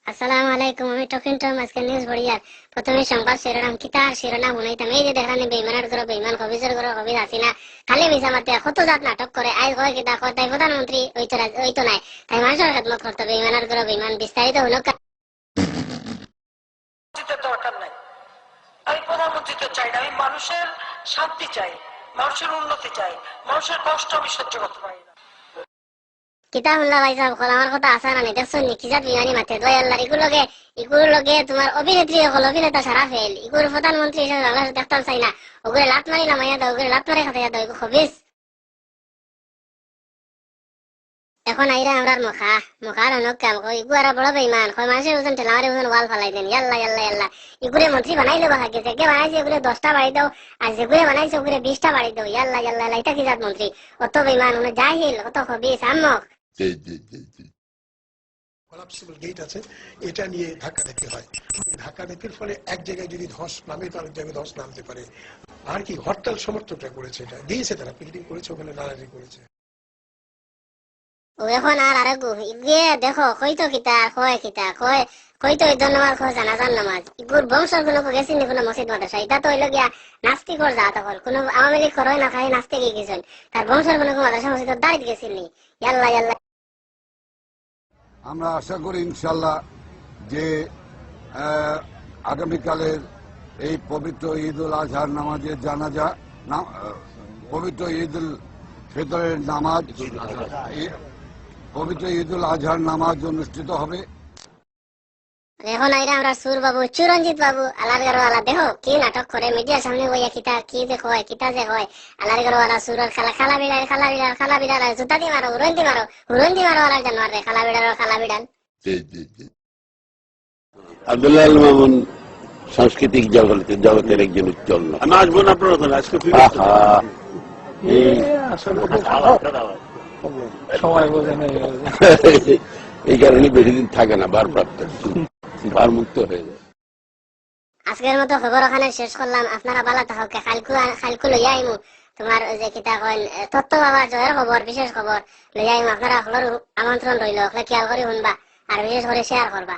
আসসালামু আলাইকুম। আমি টকিং টম আজকে নিউজ বড়িয়ার প্রথমে সংবাদ শিরোনাম কিতার শিরোনাম শুনাইতাম। এই যে দেখলাম বেইমানের ঘর বেইমান কবিজের ঘর কবিজ হাসিনা খালি মিশা মাতে কত জাত নাটক করে আজ হয় কিতা কয় তাই প্রধানমন্ত্রী ওই তো নাই তাই মানুষের খেদমত করতে বেইমানের ঘর বেইমান বিস্তারিত হলো দরকার নাই। আমি প্রধানমন্ত্রী তো চাই না, আমি মানুষের শান্তি চাই, মানুষের উন্নতি চাই, মানুষের কষ্ট আমি সহ্য করতে পারি না। কিতা শুনলা ভাই সাহেব কল আমার কথা আসা না দেখছো নি কি জাত বিমানি মাতে দয় আল্লাহ এগুলোকে তোমার অভিনেত্রী হল অভিনেতা সারা ফেল এগুলো প্রধানমন্ত্রী হিসেবে বাংলাদেশ দেখতাম চাই না ওগুলো লাত মারি নামাইয়া দাও ওগুলো লাত মারি খাতাইয়া দাও এগুলো খবিস এখন আইরা আমরার মুখার অনক কাম কই ইগু আর বড় বেঈমান কই মানুষের ওজন ঠেলামারে ওজন ওয়াল ফালাই দেন ইয়াল্লা ইয়াল্লা ইয়াল্লা ইগুরে মন্ত্রী বানাইলে বাহা গেছে কে বানাইছে এগুলো 10টা বাড়ি দাও আর যেগুলো বানাইছে ওগুলো 20টা বাড়ি দাও ইয়াল্লা ইয়াল্লা এটা কি জাত মন্ত্রী অত বেঈমান উনি জাহিল কত খবিস আম্মক কলাপসিবল গেট আছে, এটা নিয়ে ধাক্কাধাক্কি হয়। ধাক্কাধাক্কির ফলে এক জায়গায় যদি ধস নামে তো আরেক জায়গায় ধস নামতে পারে। আর কি হরতাল সমর্থকরা করেছে, এটা দিয়েছে, তারা পিকেটিং করেছে, ওখানে নারাজি করেছে। ও এখন আর গিয়ে দেখো কইতো কিতা কইতো ধন্যবাদ কয় জানাজার নামাজ ইগুর বংশের কোনো গেছি নি কোনো মসজিদ মাদ্রাসা এটা তো হইলো গিয়া নাস্তিকর জাত হল কোনো আওয়ামী লীগ করয় না খাই নাস্তিক গেছেন তার বংশের কোনো মাদ্রাসা মসজিদ দাঁড়িয়ে গেছিল নি ইয়াল্লা ইয়াল্লা। আমরা আশা করি ইনশাল্লাহ যে আগামীকালের এই পবিত্র ঈদ উল আজহার নামাজের জানাজা পবিত্র ঈদ উল ফিতরের নামাজ পবিত্র ঈদ উল আজহার নামাজ অনুষ্ঠিত হবে। এখন আইরা আমরা সুর বাবু চিরঞ্জিত বাবু আলার গারওয়ালা দেখো কি নাটক করে মিডিয়ার সামনে বইয়া কিতা কি যে কয় কিতা যে হয় আলার গারওয়ালা সুরের খালা বিড়াল জুতা দি মারো হুরন্দি মারো আলার জানোয়ার রে খালা বিড়াল। আব্দুল্লাহ আল মামুন সাংস্কৃতিক জগতের একজন উজ্জ্বল নাম। আমি আসবো না আপনার ওখানে আজকে এই কারণে বেশি দিন থাকে না, ভারপ্রাপ্ত ভারমুক্ত হয়ে যায়। আজকের মতো খবর ওখানে শেষ করলাম। আপনারা ভালো থাকুক। খালকু লইয়া আইমু তোমার যে কিতা কইন তত্ত্ব বাবা জয়ের খবর বিশেষ খবর লইয়া আইমু। আপনারা আমন্ত্রণ রইল খেয়াল করে শুনবা আর বিশেষ করে শেয়ার করবা।